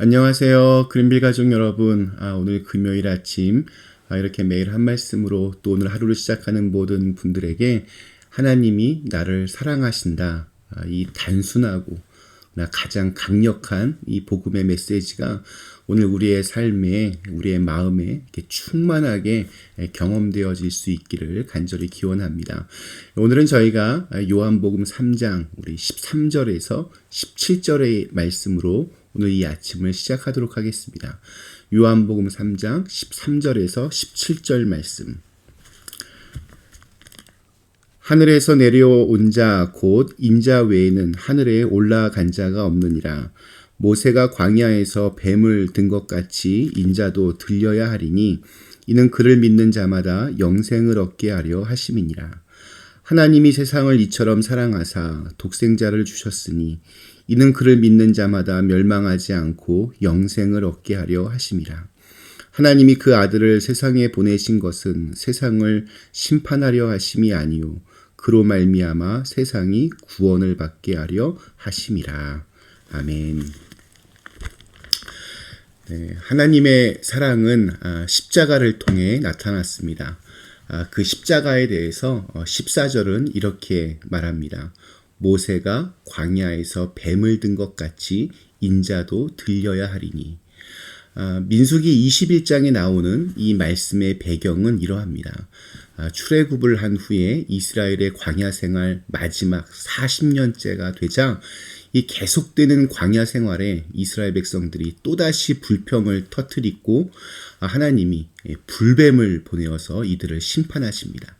안녕하세요. 그린빌 가족 여러분. 오늘 금요일 아침 이렇게 매일 한 말씀으로 또 오늘 하루를 시작하는 모든 분들에게 하나님이 나를 사랑하신다. 이 단순하고 가장 강력한 이 복음의 메시지가 오늘 우리의 삶에, 우리의 마음에 이렇게 충만하게 경험되어질 수 있기를 간절히 기원합니다. 오늘은 저희가 요한복음 3장 우리 13절에서 17절의 말씀으로 오늘 이 아침을 시작하도록 하겠습니다. 요한복음 3장 13절에서 17절 말씀. 하늘에서 내려온 자 곧 인자 외에는 하늘에 올라간 자가 없느니라. 모세가 광야에서 뱀을 든 것 같이 인자도 들려야 하리니 이는 그를 믿는 자마다 영생을 얻게 하려 하심이니라. 하나님이 세상을 이처럼 사랑하사 독생자를 주셨으니 이는 그를 믿는 자마다 멸망하지 않고 영생을 얻게 하려 하심이라. 하나님이 그 아들을 세상에 보내신 것은 세상을 심판하려 하심이 아니요 그로 말미암아 세상이 구원을 받게 하려 하심이라. 아멘. 네, 하나님의 사랑은 십자가를 통해 나타났습니다. 그 십자가에 대해서 14절은 이렇게 말합니다. 모세가 광야에서 뱀을 든 것 같이 인자도 들려야 하리니. 민수기 21장에 나오는 이 말씀의 배경은 이러합니다. 출애굽을 한 후에 이스라엘의 광야 생활 마지막 40년째가 되자 이 계속되는 광야 생활에 이스라엘 백성들이 또다시 불평을 터뜨리고 하나님이 불뱀을 보내어서 이들을 심판하십니다.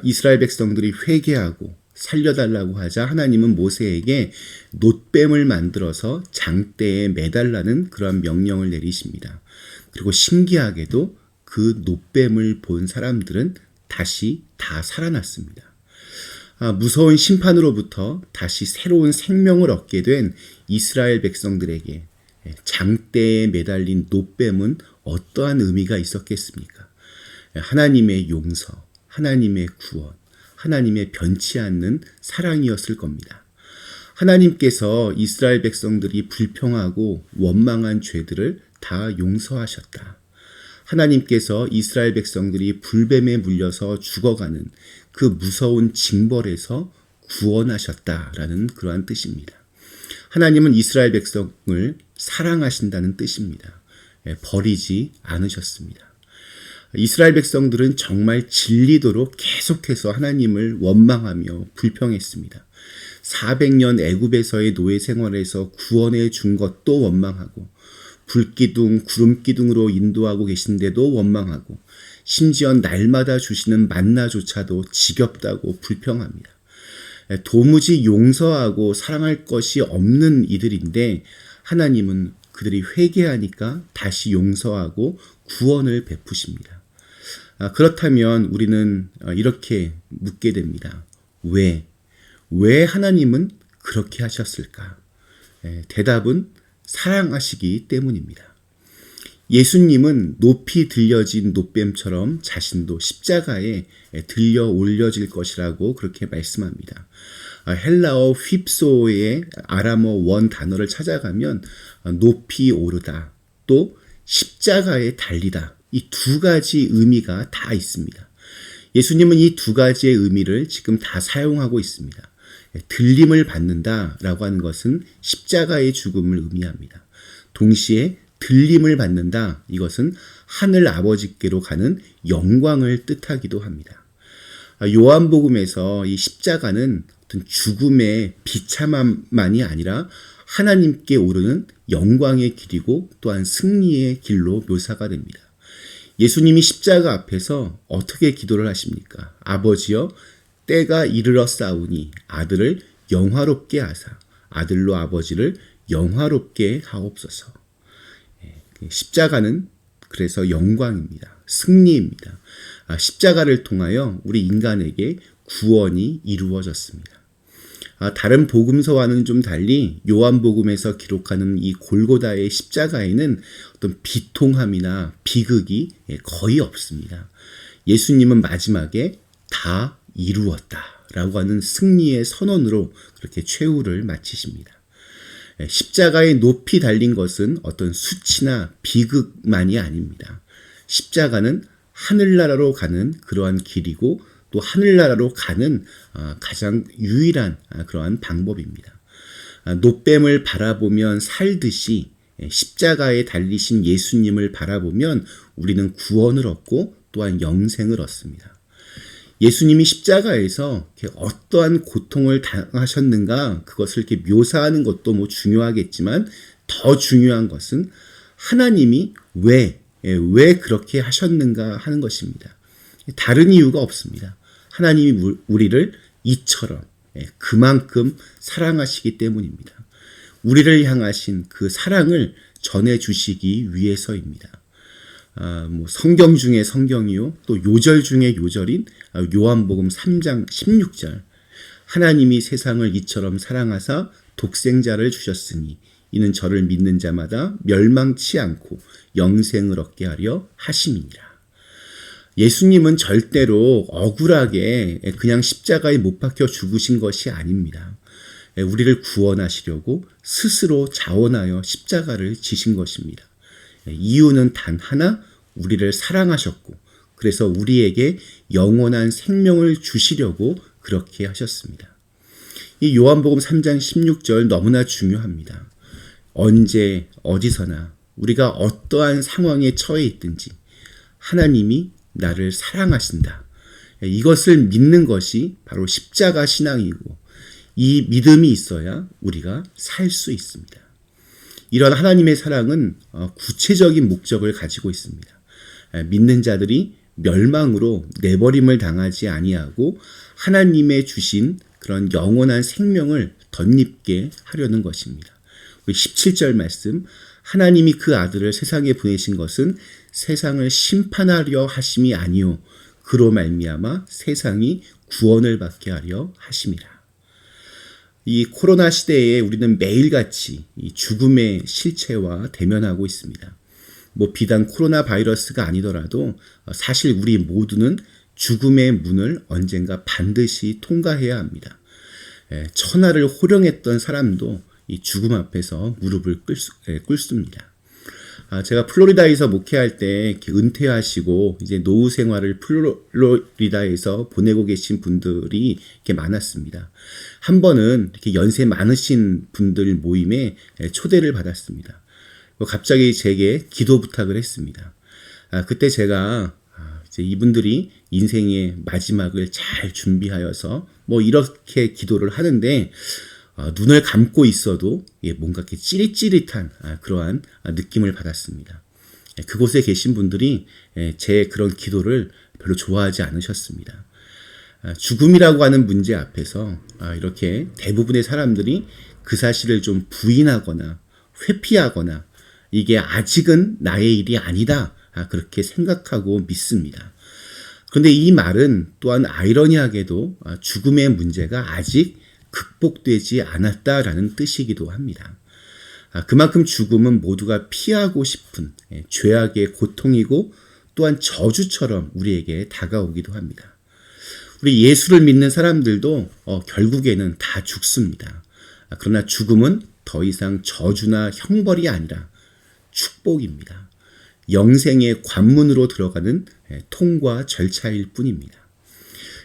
이스라엘 백성들이 회개하고 살려달라고 하자 하나님은 모세에게 놋뱀을 만들어서 장대에 매달라는 그런 명령을 내리십니다. 그리고 신기하게도 그 놋뱀을 본 사람들은 다시 다 살아났습니다. 무서운 심판으로부터 다시 새로운 생명을 얻게 된 이스라엘 백성들에게 장대에 매달린 놋뱀은 어떠한 의미가 있었겠습니까? 하나님의 용서, 하나님의 구원, 하나님의 변치 않는 사랑이었을 겁니다. 하나님께서 이스라엘 백성들이 불평하고 원망한 죄들을 다 용서하셨다. 하나님께서 이스라엘 백성들이 불뱀에 물려서 죽어가는 그 무서운 징벌에서 구원하셨다라는 그러한 뜻입니다. 하나님은 이스라엘 백성을 사랑하신다는 뜻입니다. 버리지 않으셨습니다. 이스라엘 백성들은 정말 질리도록 계속해서 하나님을 원망하며 불평했습니다. 400년 애굽에서의 노예 생활에서 구원해 준 것도 원망하고 불기둥, 구름기둥으로 인도하고 계신데도 원망하고 심지어 날마다 주시는 만나조차도 지겹다고 불평합니다. 도무지 용서하고 사랑할 것이 없는 이들인데 하나님은 그들이 회개하니까 다시 용서하고 구원을 베푸십니다. 그렇다면 우리는 이렇게 묻게 됩니다. 왜 하나님은 그렇게 하셨을까? 대답은 사랑하시기 때문입니다. 예수님은 높이 들려진 놋뱀처럼 자신도 십자가에 들려 올려질 것이라고 그렇게 말씀합니다. 헬라어 휩소의 아람어 원 단어를 찾아가면 높이 오르다 또 십자가에 달리다 이 두 가지 의미가 다 있습니다. 예수님은 이 두 가지의 의미를 지금 다 사용하고 있습니다. 들림을 받는다라고 하는 것은 십자가의 죽음을 의미합니다. 동시에 들림을 받는다 이것은 하늘 아버지께로 가는 영광을 뜻하기도 합니다. 요한복음에서 이 십자가는 어떤 죽음의 비참함만이 아니라 하나님께 오르는 영광의 길이고 또한 승리의 길로 묘사가 됩니다. 예수님이 십자가 앞에서 어떻게 기도를 하십니까? 아버지여 때가 이르렀사오니 아들을 영화롭게 하사 아들로 아버지를 영화롭게 하옵소서. 십자가는 그래서 영광입니다. 승리입니다. 십자가를 통하여 우리 인간에게 구원이 이루어졌습니다. 다른 복음서와는 좀 달리 요한복음에서 기록하는 이 골고다의 십자가에는 어떤 비통함이나 비극이 거의 없습니다. 예수님은 마지막에 다 이루었다라고 하는 승리의 선언으로 그렇게 최후를 마치십니다. 십자가에 높이 달린 것은 어떤 수치나 비극만이 아닙니다. 십자가는 하늘나라로 가는 그러한 길이고 또 하늘나라로 가는 가장 유일한 그러한 방법입니다. 놋뱀을 바라보면 살듯이 십자가에 달리신 예수님을 바라보면 우리는 구원을 얻고 또한 영생을 얻습니다. 예수님이 십자가에서 어떠한 고통을 당하셨는가 그것을 이렇게 묘사하는 것도 중요하겠지만 더 중요한 것은 하나님이 왜 그렇게 하셨는가 하는 것입니다. 다른 이유가 없습니다. 하나님이 우리를 이처럼 그만큼 사랑하시기 때문입니다. 우리를 향하신 그 사랑을 전해주시기 위해서입니다. 성경 중에 성경이요 또 요절 중에 요절인 요한복음 3장 16절 하나님이 세상을 이처럼 사랑하사 독생자를 주셨으니 이는 저를 믿는 자마다 멸망치 않고 영생을 얻게 하려 하심이니라. 예수님은 절대로 억울하게 그냥 십자가에 못 박혀 죽으신 것이 아닙니다. 우리를 구원하시려고 스스로 자원하여 십자가를 지신 것입니다. 이유는 단 하나, 우리를 사랑하셨고 그래서 우리에게 영원한 생명을 주시려고 그렇게 하셨습니다. 이 요한복음 3장 16절 너무나 중요합니다. 언제 어디서나 우리가 어떠한 상황에 처해 있든지 하나님이 나를 사랑하신다. 이것을 믿는 것이 바로 십자가 신앙이고 이 믿음이 있어야 우리가 살 수 있습니다. 이런 하나님의 사랑은 구체적인 목적을 가지고 있습니다. 믿는 자들이 멸망으로 내버림을 당하지 아니하고 하나님의 주신 그런 영원한 생명을 덧입게 하려는 것입니다. 우리 17절 말씀 하나님이 그 아들을 세상에 보내신 것은 세상을 심판하려 하심이 아니요 그로 말미암아 세상이 구원을 받게 하려 하심이라. 이 코로나 시대에 우리는 매일같이 이 죽음의 실체와 대면하고 있습니다. 비단 코로나 바이러스가 아니더라도 사실 우리 모두는 죽음의 문을 언젠가 반드시 통과해야 합니다. 천하를 호령했던 사람도 이 죽음 앞에서 무릎을 꿇습니다. 제가 플로리다에서 목회할 때 은퇴하시고 이제 노후 생활을 플로리다에서 보내고 계신 분들이 이렇게 많았습니다. 한 번은 이렇게 연세 많으신 분들 모임에 초대를 받았습니다. 갑자기 제게 기도 부탁을 했습니다. 그때 제가 이제 이분들이 인생의 마지막을 잘 준비하여서 이렇게 기도를 하는데 눈을 감고 있어도 뭔가 이렇게 찌릿찌릿한 그러한 느낌을 받았습니다. 그곳에 계신 분들이 제 그런 기도를 별로 좋아하지 않으셨습니다. 죽음이라고 하는 문제 앞에서 이렇게 대부분의 사람들이 그 사실을 좀 부인하거나 회피하거나 이게 아직은 나의 일이 아니다 그렇게 생각하고 믿습니다. 그런데 이 말은 또한 아이러니하게도 죽음의 문제가 아직 극복되지 않았다라는 뜻이기도 합니다. 그만큼 죽음은 모두가 피하고 싶은 죄악의 고통이고 또한 저주처럼 우리에게 다가오기도 합니다. 우리 예수를 믿는 사람들도 결국에는 다 죽습니다. 그러나 죽음은 더 이상 저주나 형벌이 아니라 축복입니다. 영생의 관문으로 들어가는 통과 절차일 뿐입니다.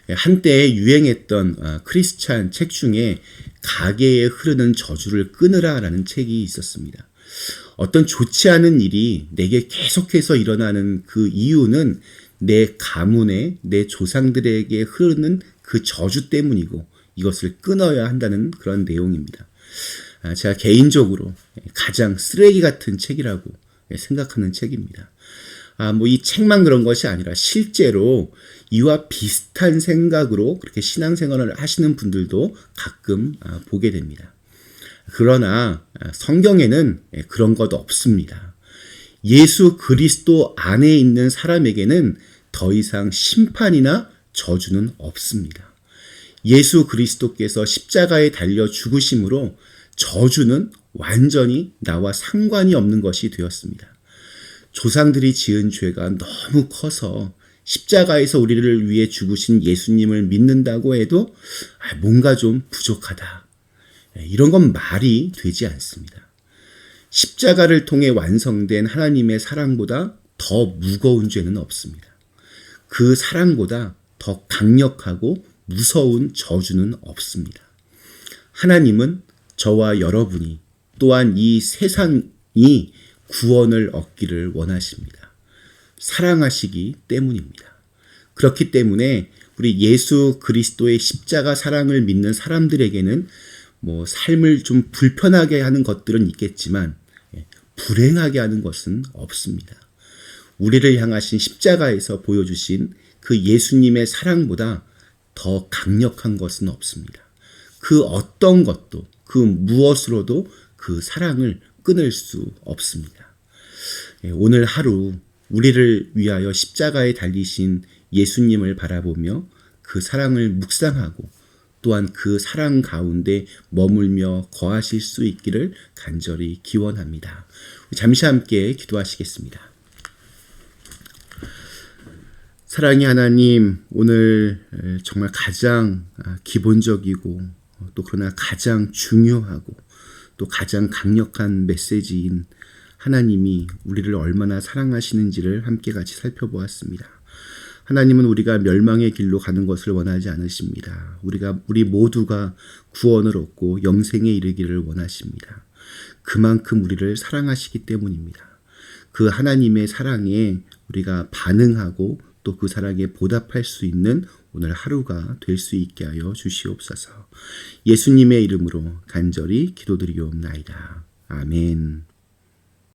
한때 유행했던 크리스찬 책 중에 가게에 흐르는 저주를 끊으라라는 책이 있었습니다. 어떤 좋지 않은 일이 내게 계속해서 일어나는 그 이유는 내 가문에 내 조상들에게 흐르는 그 저주 때문이고 이것을 끊어야 한다는 그런 내용입니다. 제가 개인적으로 가장 쓰레기 같은 책이라고 생각하는 책입니다. 이 책만 그런 것이 아니라 실제로 이와 비슷한 생각으로 그렇게 신앙생활을 하시는 분들도 가끔 보게 됩니다. 그러나 성경에는 그런 것 없습니다. 예수 그리스도 안에 있는 사람에게는 더 이상 심판이나 저주는 없습니다. 예수 그리스도께서 십자가에 달려 죽으심으로 저주는 완전히 나와 상관이 없는 것이 되었습니다. 조상들이 지은 죄가 너무 커서 십자가에서 우리를 위해 죽으신 예수님을 믿는다고 해도 뭔가 좀 부족하다. 이런 건 말이 되지 않습니다. 십자가를 통해 완성된 하나님의 사랑보다 더 무거운 죄는 없습니다. 그 사랑보다 더 강력하고 무서운 저주는 없습니다. 하나님은 저와 여러분이 또한 이 세상이 구원을 얻기를 원하십니다. 사랑하시기 때문입니다. 그렇기 때문에 우리 예수 그리스도의 십자가 사랑을 믿는 사람들에게는 삶을 좀 불편하게 하는 것들은 있겠지만 불행하게 하는 것은 없습니다. 우리를 향하신 십자가에서 보여주신 그 예수님의 사랑보다 더 강력한 것은 없습니다. 그 어떤 것도 그 무엇으로도 그 사랑을 끊을 수 없습니다. 오늘 하루 우리를 위하여 십자가에 달리신 예수님을 바라보며 그 사랑을 묵상하고 또한 그 사랑 가운데 머물며 거하실 수 있기를 간절히 기원합니다. 잠시 함께 기도하시겠습니다. 사랑의 하나님, 오늘 정말 가장 기본적이고 또 그러나 가장 중요하고 또 가장 강력한 메시지인 하나님이 우리를 얼마나 사랑하시는지를 함께 같이 살펴보았습니다. 하나님은 우리가 멸망의 길로 가는 것을 원하지 않으십니다. 우리 모두가 구원을 얻고 영생에 이르기를 원하십니다. 그만큼 우리를 사랑하시기 때문입니다. 그 하나님의 사랑에 우리가 반응하고 또 그 사랑에 보답할 수 있는 오늘 하루가 될 수 있게 하여 주시옵소서. 예수님의 이름으로 간절히 기도드리옵나이다. 아멘.